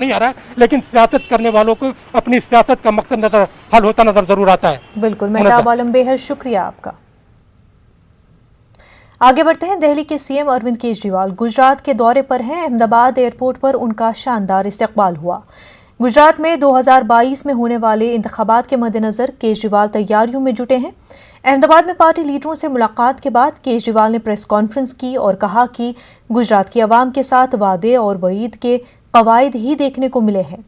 नहीं आ रहा है, लेकिन सियासत करने वालों को अपनी सियासत का मकसद नजर हल होता नजर जरूर आता है। बिल्कुल मेहताब आलम, बेहद शुक्रिया आपका। आगे बढ़ते हैं। दिल्ली के सीएम अरविंद केजरीवाल गुजरात के दौरे पर हैं। अहमदाबाद एयरपोर्ट पर उनका शानदार इस्तकबाल हुआ। गुजरात में 2022 में होने वाले इंतखाबात के मद्देनजर केजरीवाल तैयारियों में जुटे हैं। अहमदाबाद में पार्टी लीडरों से मुलाकात के बाद केजरीवाल ने प्रेस कॉन्फ्रेंस की और कहा कि गुजरात की आवाम के साथ वादे और वईद के कवायद ही देखने को मिले हैं।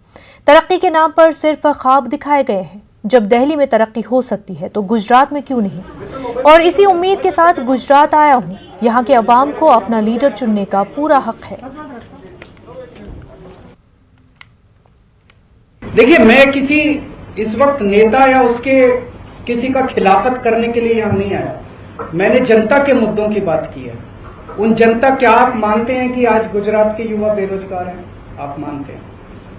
तरक्की के नाम पर सिर्फ ख्वाब दिखाए गए हैं। जब दिल्ली में तरक्की हो सकती है तो गुजरात में क्यों नहीं? और इसी उम्मीद के साथ गुजरात आया हूं। यहां के अवाम को अपना लीडर चुनने का पूरा हक है। देखिए, मैं किसी इस वक्त नेता या उसके किसी का खिलाफत करने के लिए यहां नहीं आया। मैंने जनता के मुद्दों की बात की है। उन जनता, क्या आप मानते हैं कि आज गुजरात के युवा बेरोजगार हैं? आप मानते हैं?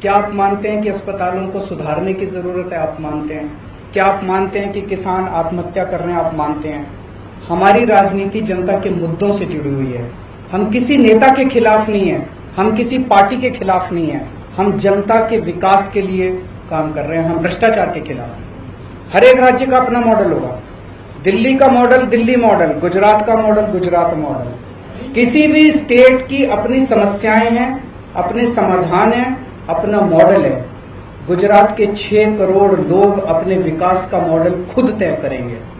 क्या आप मानते हैं कि अस्पतालों को सुधारने की जरूरत है? आप मानते हैं? क्या आप मानते हैं कि किसान आत्महत्या कर रहे हैं? आप मानते हैं? हमारी राजनीति जनता के मुद्दों से जुड़ी हुई है। हम किसी नेता के खिलाफ नहीं है, हम किसी पार्टी के खिलाफ नहीं है। हम जनता के विकास के लिए काम कर रहे हैं। हम भ्रष्टाचार के खिलाफ हैं। हर एक राज्य का अपना मॉडल होगा। दिल्ली का मॉडल दिल्ली मॉडल, गुजरात का मॉडल गुजरात मॉडल। किसी भी स्टेट की अपनी समस्याएं हैं, अपने समाधान हैं, अपना मॉडल है। गुजरात के 6 करोड़ लोग अपने विकास का मॉडल खुद तय करेंगे।